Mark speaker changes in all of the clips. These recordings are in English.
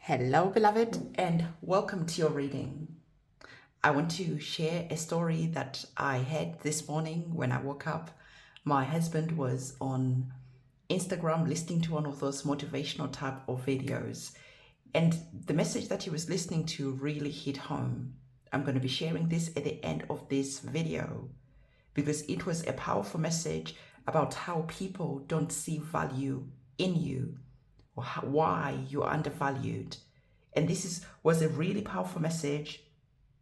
Speaker 1: Hello, beloved, and welcome to your reading. I want to share a story that I had this morning when I woke up. My husband was on Instagram listening to one of those motivational type of videos, and the message that he was listening to really hit home. I'm going to be sharing this at the end of this video because it was a powerful message about how people don't see value in you, or why you're undervalued. And was a really powerful message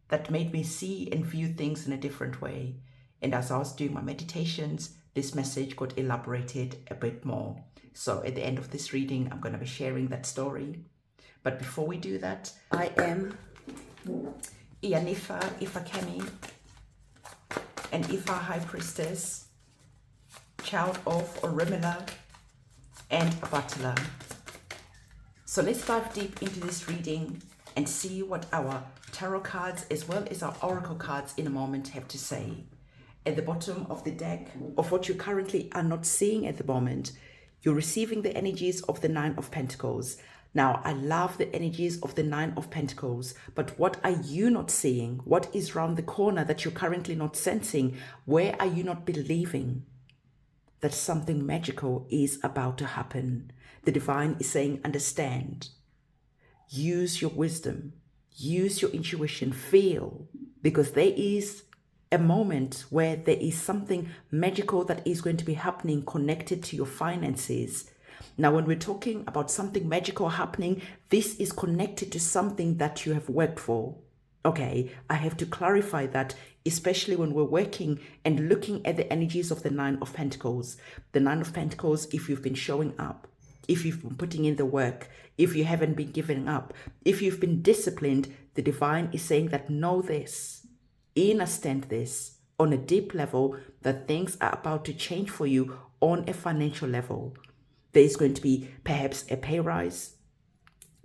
Speaker 1: that made me see and view things in a different way. And as I was doing my meditations, this message got elaborated a bit more. So at the end of this reading, I'm going to be sharing that story. But before we do that, I am Ianifa Ifakemi, an Ifa High Priestess, child of Oremila and Abatala. So let's dive deep into this reading and see what our tarot cards as well as our oracle cards in a moment have to say. At the bottom of the deck of what you currently are not seeing at the moment, you're receiving the energies of the Nine of Pentacles. Now, I love the energies of the Nine of Pentacles, but what are you not seeing? What is around the corner that you're currently not sensing? Where are you not believing that something magical is about to happen? The divine is saying, understand, use your wisdom, use your intuition, feel, because there is a moment where there is something magical that is going to be happening connected to your finances. Now, when we're talking about something magical happening, this is connected to something that you have worked for. Okay, I have to clarify that, especially when we're working and looking at the energies of the Nine of Pentacles. The Nine of Pentacles, if you've been showing up, if you've been putting in the work, if you haven't been giving up, if you've been disciplined, the divine is saying that know this, understand this on a deep level, that things are about to change for you on a financial level. There's going to be perhaps a pay rise.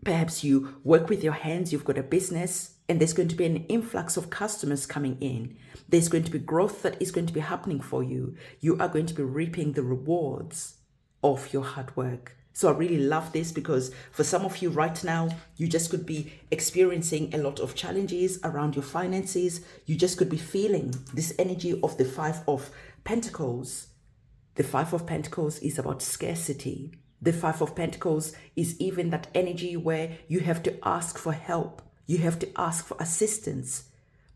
Speaker 1: Perhaps you work with your hands, you've got a business, and there's going to be an influx of customers coming in. There's going to be growth that is going to be happening for you. You are going to be reaping the rewards of your hard work. So I really love this because for some of you right now, you just could be experiencing a lot of challenges around your finances. You just could be feeling this energy of the Five of Pentacles. The Five of Pentacles is about scarcity. The Five of Pentacles is even that energy where you have to ask for help. You have to ask for assistance.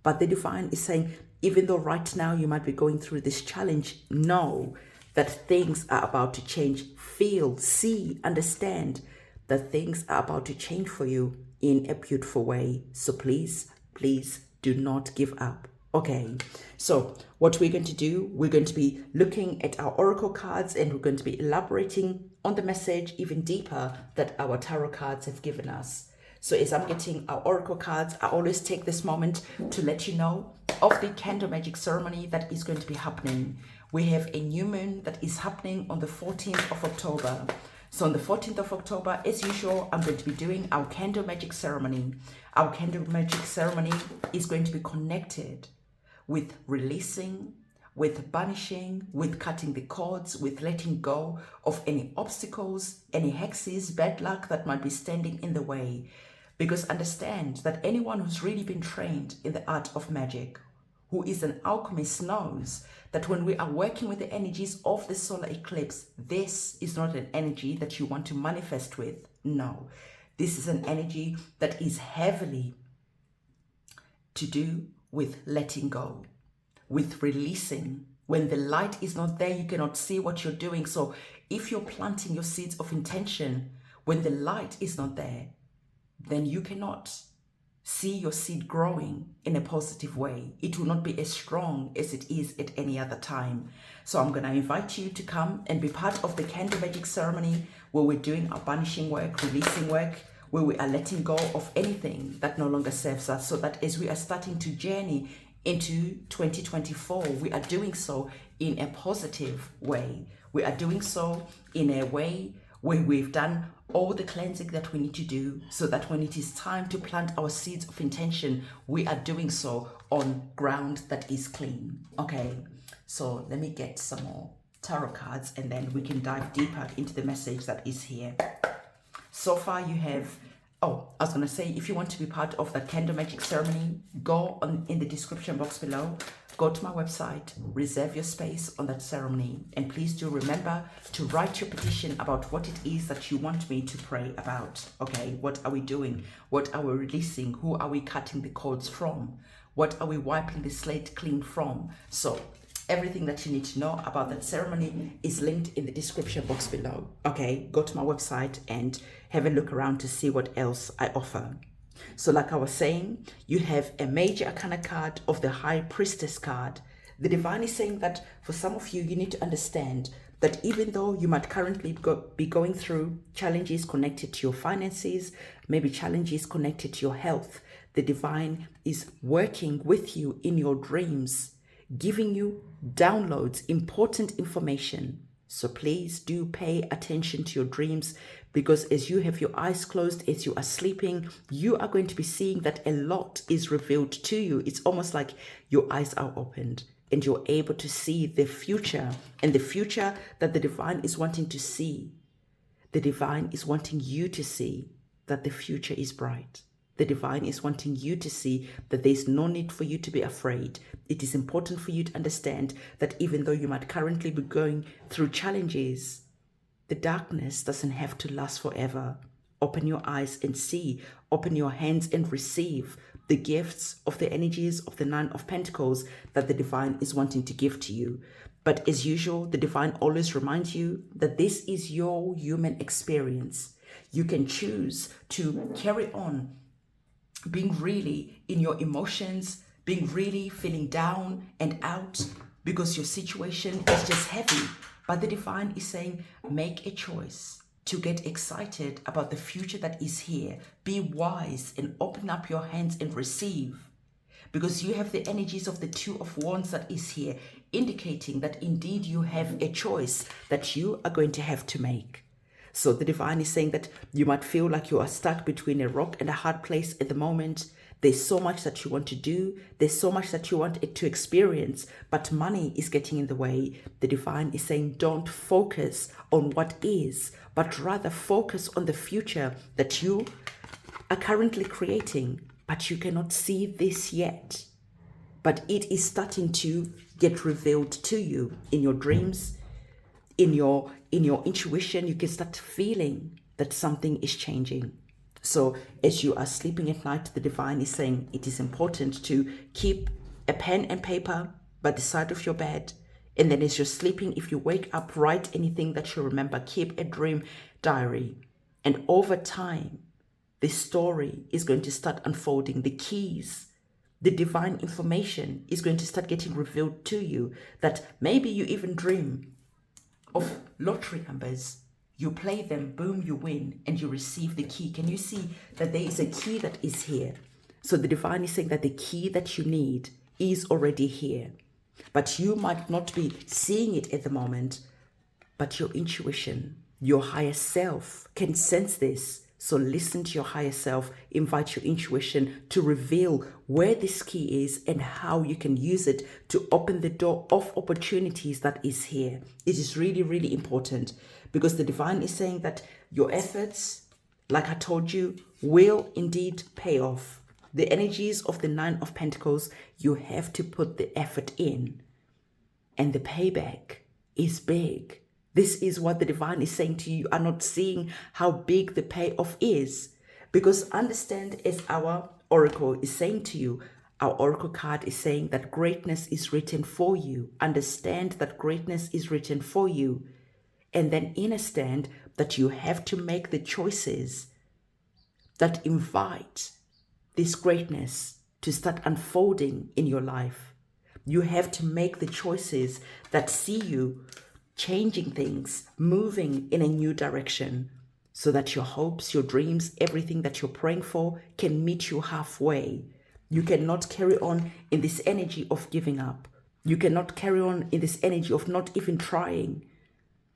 Speaker 1: But the divine is saying, even though right now you might be going through this challenge, know that things are about to change. Feel, see, understand that things are about to change for you in a beautiful way. So please, please do not give up. Okay, so what we're going to do, we're going to be looking at our oracle cards and we're going to be elaborating on the message even deeper that our tarot cards have given us. So as I'm getting our oracle cards, I always take this moment to let you know of the candle magic ceremony that is going to be happening. We have a new moon that is happening on the 14th of October. So on the 14th of October, as usual, I'm going to be doing our candle magic ceremony. Our candle magic ceremony is going to be connected with releasing, with banishing, with cutting the cords, with letting go of any obstacles, any hexes, bad luck that might be standing in the way. Because understand that anyone who's really been trained in the art of magic, who is an alchemist, knows that when we are working with the energies of the solar eclipse, this is not an energy that you want to manifest with. No, this is an energy that is heavily to do with letting go, with releasing. When the light is not there, you cannot see what you're doing. So if you're planting your seeds of intention, when the light is not there, then you cannot see your seed growing in a positive way. It will not be as strong as it is at any other time. So I'm going to invite you to come and be part of the candle magic ceremony where we're doing our banishing work, releasing work, where we are letting go of anything that no longer serves us, so that as we are starting to journey into 2024, we are doing so in a positive way. We are doing so in a way where we've done all the cleansing that we need to do, so that when it is time to plant our seeds of intention, we are doing so on ground that is clean. Okay, so let me get some more tarot cards and then we can dive deeper into the message that is here. So far you have Oh, I was going to say, if you want to be part of that candle magic ceremony, go on in the description box below. Go to my website, reserve your space on that ceremony. And please do remember to write your petition about what it is that you want me to pray about. Okay, what are we doing? What are we releasing? Who are we cutting the cords from? What are we wiping the slate clean from? So everything that you need to know about that ceremony is linked in the description box below. Okay, go to my website and have a look around to see what else I offer. So like I was saying, you have a major arcana card of the High Priestess card. The divine is saying that for some of you, you need to understand that even though you might currently be going through challenges connected to your finances, maybe challenges connected to your health, the divine is working with you in your dreams, giving you downloads, important information. So please do pay attention to your dreams, because as you have your eyes closed, as you are sleeping, you are going to be seeing that a lot is revealed to you. It's almost like your eyes are opened and you're able to see the future, and the future that the divine is wanting to see. The divine is wanting you to see that the future is bright. The divine is wanting you to see that there's no need for you to be afraid. It is important for you to understand that even though you might currently be going through challenges, the darkness doesn't have to last forever. Open your eyes and see. Open your hands and receive the gifts of the energies of the Nine of Pentacles that the divine is wanting to give to you. But as usual, the divine always reminds you that this is your human experience. You can choose to carry on being really in your emotions, being really feeling down and out because your situation is just heavy. But the divine is saying, make a choice to get excited about the future that is here. Be wise and open up your hands and receive. Because you have the energies of the Two of Wands that is here, indicating that indeed you have a choice that you are going to have to make. So the divine is saying that you might feel like you are stuck between a rock and a hard place at the moment. There's so much that you want to do. There's so much that you want it to experience, but money is getting in the way. The divine is saying, don't focus on what is, but rather focus on the future that you are currently creating, but you cannot see this yet. But it is starting to get revealed to you in your dreams, in your intuition. You can start feeling that something is changing. So as you are sleeping at night, the divine is saying it is important to keep a pen and paper by the side of your bed. And then as you're sleeping, if you wake up, write anything that you remember. Keep a dream diary. And over time, this story is going to start unfolding. The keys, the divine information is going to start getting revealed to you, that maybe you even dream of lottery numbers. You play them, boom, you win, and you receive the key. Can you see that there is a key that is here? So the divine is saying that the key that you need is already here. But you might not be seeing it at the moment, but your intuition, your higher self can sense this. So listen to your higher self, invite your intuition to reveal where this key is and how you can use it to open the door of opportunities that is here. It is really, really important, because the divine is saying that your efforts, like I told you, will indeed pay off. The energies of the Nine of Pentacles, you have to put the effort in, and the payback is big. This is what the divine is saying to you. You are not seeing how big the payoff is, because understand, as our oracle is saying to you, our oracle card is saying that greatness is written for you. Understand that greatness is written for you. And then understand that you have to make the choices that invite this greatness to start unfolding in your life. You have to make the choices that see you changing things, moving in a new direction, so that your hopes, your dreams, everything that you're praying for can meet you halfway. You cannot carry on in this energy of giving up. You cannot carry on in this energy of not even trying,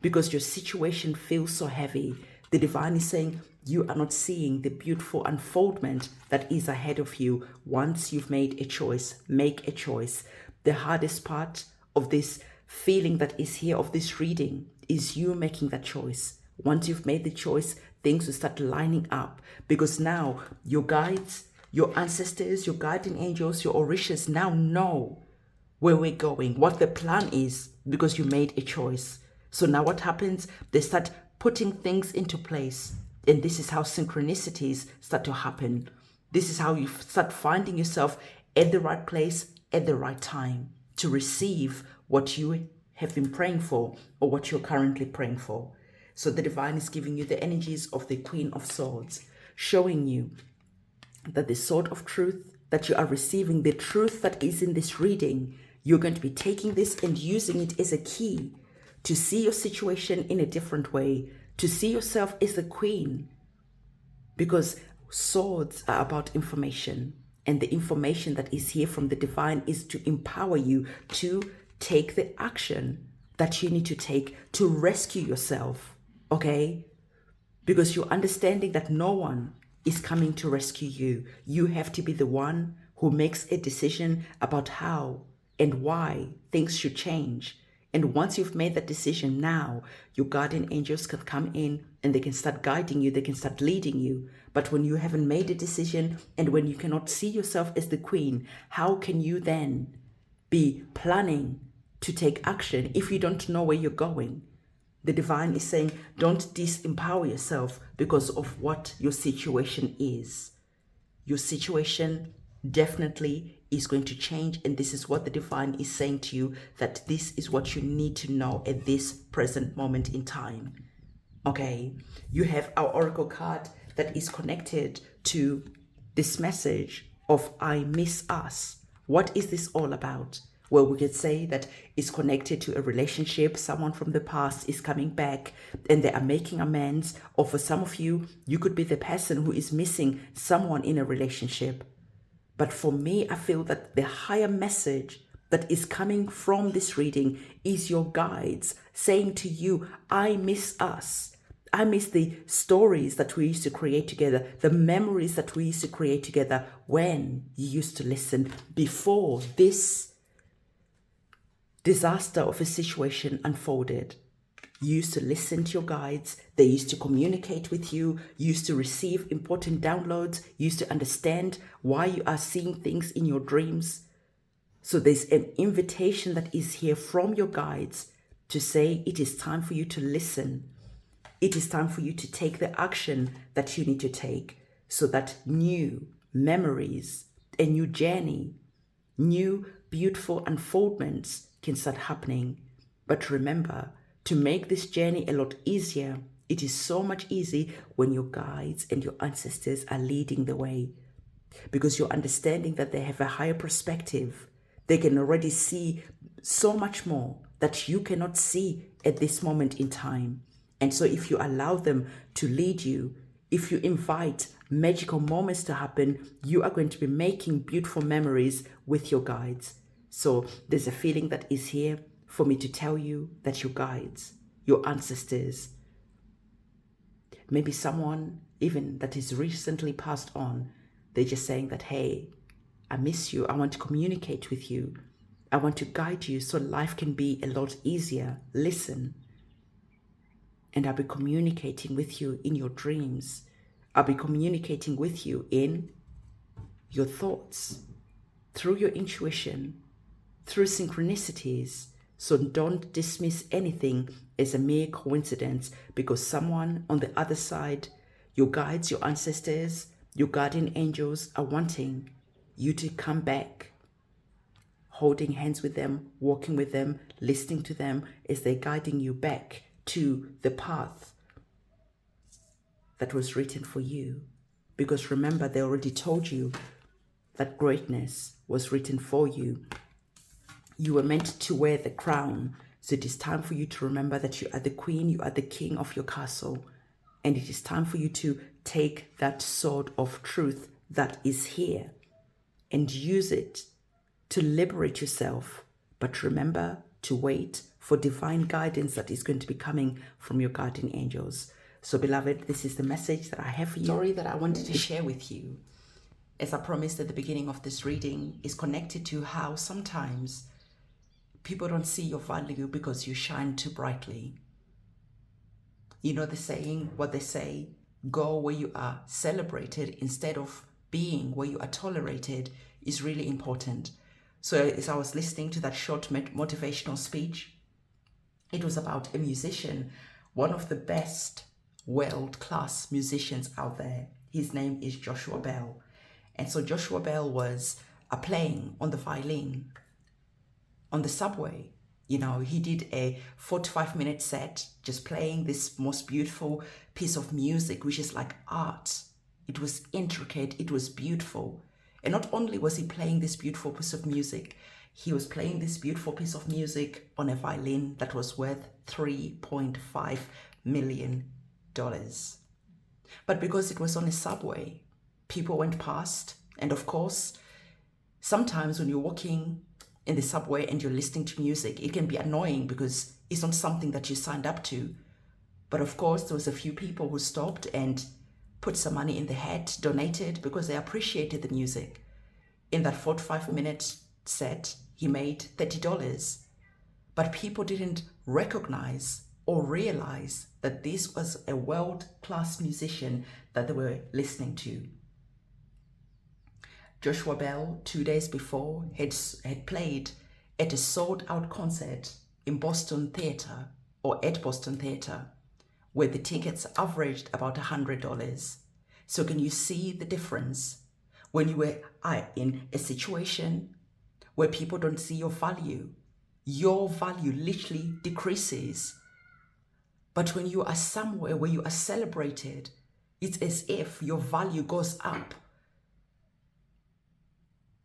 Speaker 1: because your situation feels so heavy. The divine is saying you are not seeing the beautiful unfoldment that is ahead of you once you've made a choice. Make a choice. The hardest part of this feeling that is here, of this reading, is you making that choice. Once you've made the choice, things will start lining up, because now your guides, your ancestors, your guardian angels, your orishas now know where we're going, what the plan is, because you made a choice. So now what happens? They start putting things into place. And this is how synchronicities start to happen. This is how you start finding yourself at the right place at the right time to receive what you have been praying for or what you're currently praying for. So the divine is giving you the energies of the Queen of Swords, showing you that the sword of truth that you are receiving, the truth that is in this reading, you're going to be taking this and using it as a key to see your situation in a different way, to see yourself as the queen. Because swords are about information, and the information that is here from the divine is to empower you to take the action that you need to take to rescue yourself, okay? Because you're understanding that no one is coming to rescue you. You have to be the one who makes a decision about how and why things should change. And once you've made that decision, now your guardian angels can come in and they can start guiding you, they can start leading you. But when you haven't made a decision and when you cannot see yourself as the queen, how can you then be planning to take action if you don't know where you're going? The divine is saying, don't disempower yourself because of what your situation is. Your situation definitely is going to change, and this is what the divine is saying to you, that this is what you need to know at this present moment in time. Okay, you have our oracle card that is connected to this message of I miss us. What is this all about? Well, we could say that it's connected to a relationship. Someone from the past is coming back and they are making amends. Or for some of you, you could be the person who is missing someone in a relationship. But for me, I feel that the higher message that is coming from this reading is your guides saying to you, I miss us. I miss the stories that we used to create together, the memories that we used to create together when you used to listen before this disaster of a situation unfolded. You used to listen to your guides, they used to communicate with you, you used to receive important downloads, you used to understand why you are seeing things in your dreams. So there's an invitation that is here from your guides to say it is time for you to listen. It is time for you to take the action that you need to take so that new memories, a new journey, new beautiful unfoldments can start happening. But remember, to make this journey a lot easier, it is so much easier when your guides and your ancestors are leading the way, because you're understanding that they have a higher perspective. They can already see so much more that you cannot see at this moment in time. And so if you allow them to lead you, if you invite magical moments to happen, you are going to be making beautiful memories with your guides. So there's a feeling that is here for me to tell you that your guides, your ancestors, maybe someone even that is recently passed on, they're just saying that, hey, I miss you. I want to communicate with you. I want to guide you so life can be a lot easier. Listen. And I'll be communicating with you in your dreams. I'll be communicating with you in your thoughts, through your intuition, through synchronicities. So don't dismiss anything as a mere coincidence, because someone on the other side, your guides, your ancestors, your guardian angels are wanting you to come back, holding hands with them, walking with them, listening to them as they're guiding you back to the path that was written for you. Because remember, they already told you that greatness was written for you. You were meant to wear the crown. So it is time for you to remember that you are the queen, you are the king of your castle. And it is time for you to take that sword of truth that is here and use it to liberate yourself. But remember to wait for divine guidance that is going to be coming from your guardian angels. So beloved, this is the message that I have for you. Story that I wanted to share with you, as I promised at the beginning of this reading, is connected to how sometimes people don't see your value because you shine too brightly. You know the saying, what they say, go where you are celebrated instead of being where you are tolerated is really important. So as I was listening to that short motivational speech, it was about a musician, one of the best world-class musicians out there. His name is Joshua Bell. And so Joshua Bell was playing on the violin on the subway. You know, he did a 45-minute set just playing this most beautiful piece of music, which is like art. It was intricate, it was beautiful. And not only was he playing this beautiful piece of music, he was playing this beautiful piece of music on a violin that was worth $3.5 million. But because it was on a subway, people went past. And of course, sometimes when you're walking in the subway and you're listening to music, it can be annoying because it's not something that you signed up to. But of course, there was a few people who stopped and put some money in the hat, donated, because they appreciated the music. In that 45-minute set, he made $30. But people didn't recognize or realize that this was a world-class musician that they were listening to. Joshua Bell, 2 days before, had played at a sold-out concert in Boston Theatre, or at Boston Theatre, where the tickets averaged about $100. So can you see the difference? When you were in a situation where people don't see your value literally decreases. But when you are somewhere where you are celebrated, it's as if your value goes up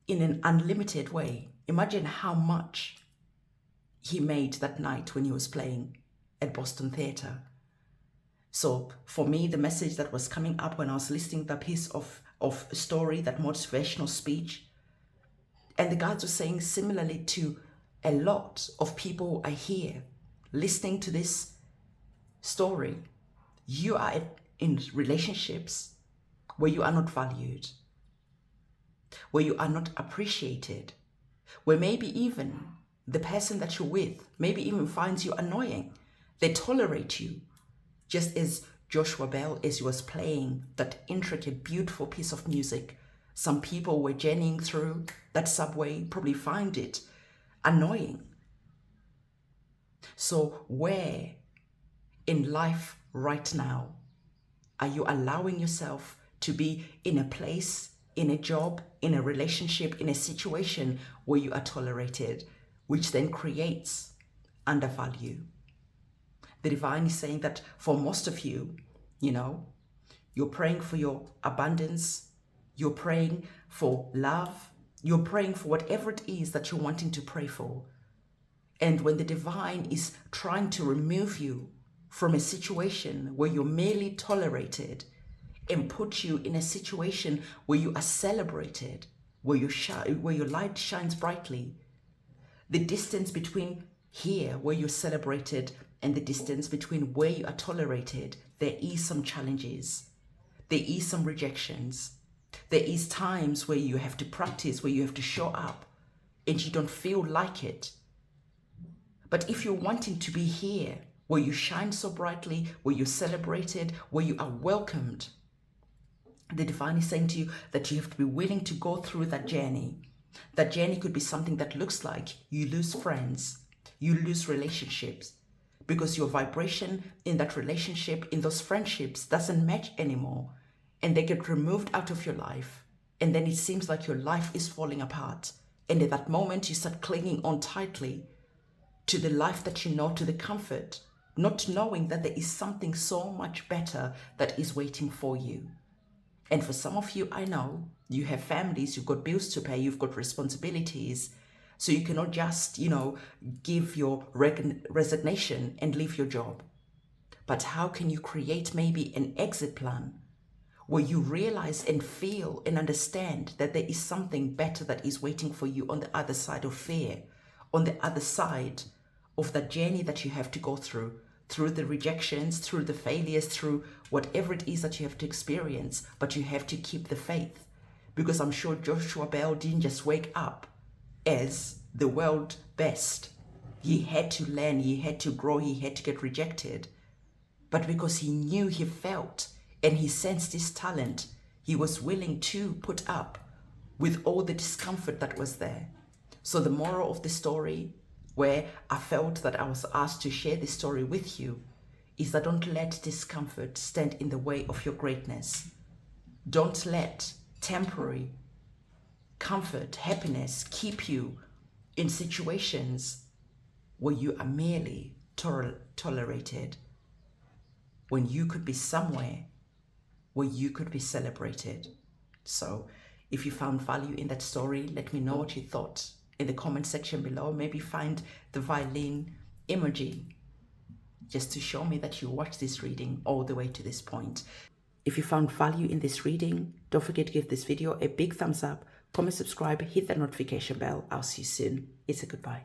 Speaker 1: in an unlimited way. Imagine how much he made that night when he was playing at Boston Theatre. So for me, the message that was coming up when I was listening to that piece of story, that motivational speech, and the guys were saying similarly to a lot of people I hear listening to this story, you are in relationships where you are not valued, where you are not appreciated, where maybe even the person that you're with maybe even finds you annoying. They tolerate you. Just as Joshua Bell, as he was playing that intricate, beautiful piece of music, some people were journeying through that subway, probably find it annoying. So where in life right now are you allowing yourself to be in a place, in a job, in a relationship, in a situation where you are tolerated, which then creates undervalue? The divine is saying that for most of you, you're praying for your abundance, you're praying for love, you're praying for whatever it is that you're wanting to pray for. And when the divine is trying to remove you from a situation where you're merely tolerated and put you in a situation where you are celebrated, where your light shines brightly, the distance between here where you're celebrated and the distance between where you are tolerated, there is some challenges, there is some rejections, there is times where you have to practice, where you have to show up and you don't feel like it. But if you're wanting to be here where you shine so brightly, where you're celebrated, where you are welcomed, the divine is saying to you that you have to be willing to go through that journey. That journey could be something that looks like you lose friends, you lose relationships, because your vibration in that relationship, in those friendships, doesn't match anymore. And they get removed out of your life. And then it seems like your life is falling apart. And at that moment, you start clinging on tightly to the life that you know, to the comfort, not knowing that there is something so much better that is waiting for you. And for some of you, I know, you have families, you've got bills to pay, you've got responsibilities. So you cannot just, give your resignation and leave your job. But how can you create maybe an exit plan where you realize and feel and understand that there is something better that is waiting for you on the other side of fear, on the other side of that journey that you have to go through the rejections, through the failures, through whatever it is that you have to experience, but you have to keep the faith. Because I'm sure Joshua Bell didn't just wake up as the world best. He had to learn, he had to grow, he had to get rejected. But because he knew, he felt and he sensed his talent, he was willing to put up with all the discomfort that was there. So the moral of the story, where I felt that I was asked to share this story with you, is that don't let discomfort stand in the way of your greatness. Don't let temporary comfort, happiness keep you in situations where you are merely tolerated, when you could be somewhere where you could be celebrated. So if you found value in that story, let me know what you thought in the comment section below. Maybe find the violin emoji just to show me that you watched this reading all the way to this point. If you found value in this reading, don't forget to give this video a big thumbs up, comment, subscribe, hit that notification bell. I'll see you soon. It's a goodbye.